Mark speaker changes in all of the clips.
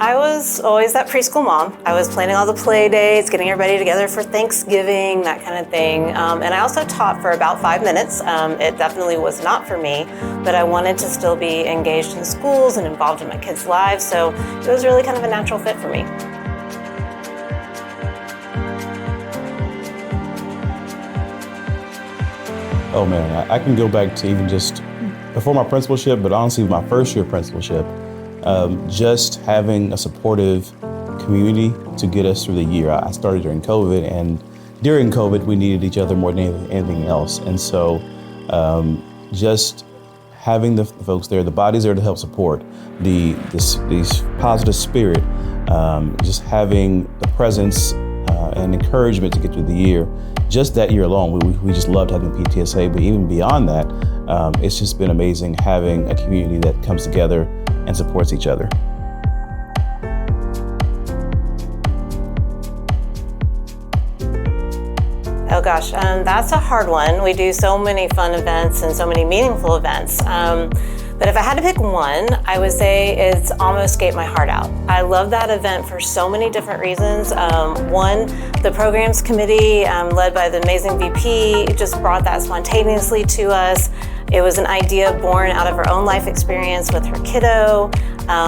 Speaker 1: I was always that preschool mom. I was planning all the play dates, getting everybody together for Thanksgiving, that kind of thing. And I also taught for about 5 minutes. It definitely was not for me, but I wanted to still be engaged in schools and involved in my kids' lives, so it was really kind of a natural fit for me.
Speaker 2: Oh man, I can go back to even just before my principalship, but honestly my first year principalship. Just having a supportive community to get us through the year. I started during COVID, and during COVID, we needed each other more than anything else. And so just having the folks there, the bodies there to help support, these positive spirit, just having the presence and encouragement to get through the year. Just that year alone, we just loved having PTSA, but even beyond that, it's just been amazing having a community that comes together and supports each other.
Speaker 1: Oh gosh, that's a hard one. We do so many fun events and so many meaningful events. But if I had to pick one, I would say it's Almost Gave My Heart Out. I love that event for so many different reasons. One, the programs committee, led by the amazing VP, just brought that spontaneously to us. It was an idea born out of her own life experience with her kiddo.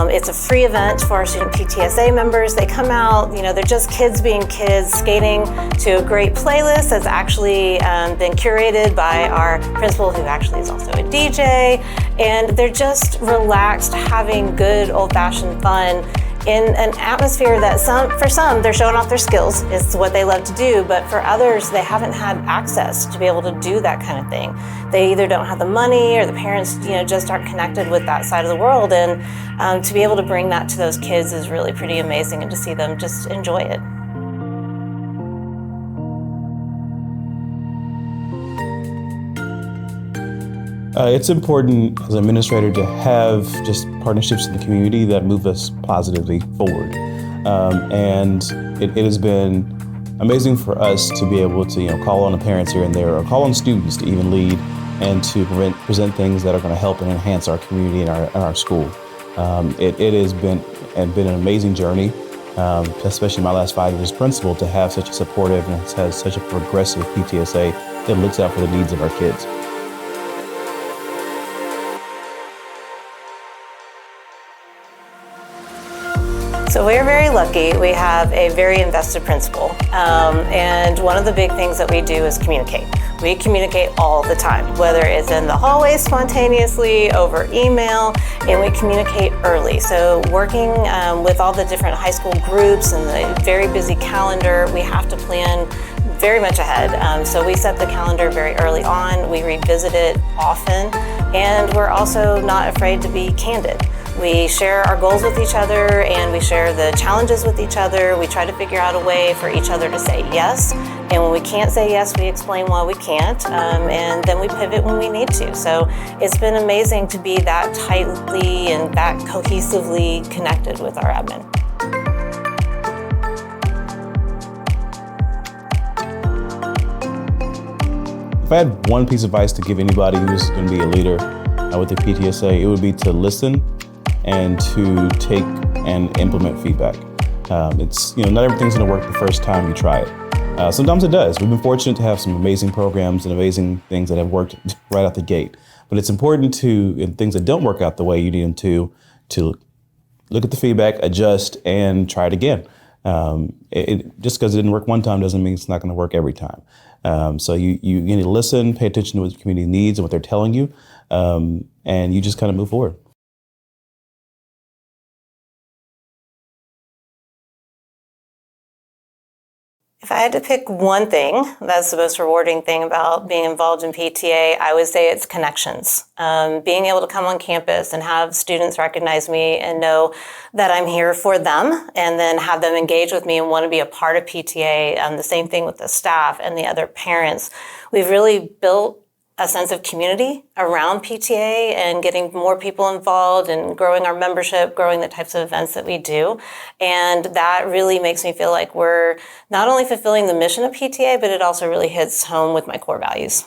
Speaker 1: It's a free event for our student PTSA members. They come out, they're just kids being kids, skating to a great playlist that's actually been curated by our principal, who actually is also a DJ. And they're just relaxed, having good old-fashioned fun in an atmosphere that for some, they're showing off their skills. It's what they love to do, but for others, they haven't had access to be able to do that kind of thing. They either don't have the money, or the parents, just aren't connected with that side of the world. And to be able to bring that to those kids is really pretty amazing, and to see them just enjoy it.
Speaker 2: It's important as an administrator to have just partnerships in the community that move us positively forward. And it has been amazing for us to be able to call on the parents here and there, or call on students to even lead and to present things that are going to help and enhance our community and our school. It has been an amazing journey, especially my last 5 years as principal, to have such a supportive and has such a progressive PTSA that looks out for the needs of our kids.
Speaker 1: So we're very lucky. We have a very invested principal. And one of the big things that we do is communicate. We communicate all the time, whether it's in the hallway spontaneously, over email, and we communicate early. So working with all the different high school groups and the very busy calendar, we have to plan very much ahead. So we set the calendar very early on. We revisit it often, and we're also not afraid to be candid. We share our goals with each other, and we share the challenges with each other. We try to figure out a way for each other to say yes. And when we can't say yes, we explain why we can't, and then we pivot when we need to. So it's been amazing to be that tightly and that cohesively connected with our admin.
Speaker 2: If I had one piece of advice to give anybody who's going to be a leader with the PTSA, it would be to listen and to take and implement feedback. It's not everything's going to work the first time you try it. Sometimes it does. We've been fortunate to have some amazing programs and amazing things that have worked right out the gate. But it's important to, in things that don't work out the way you need them to look at the feedback, adjust, and try it again. Just because it didn't work one time doesn't mean it's not going to work every time. So you need to listen, pay attention to what the community needs and what they're telling you, and you just kind of move forward.
Speaker 1: If I had to pick one thing that's the most rewarding thing about being involved in PTA, I would say it's connections. Being able to come on campus and have students recognize me and know that I'm here for them, and then have them engage with me and want to be a part of PTA. The same thing with the staff and the other parents. We've really built a sense of community around PTA and getting more people involved and growing our membership, growing the types of events that we do. And that really makes me feel like we're not only fulfilling the mission of PTA, but it also really hits home with my core values.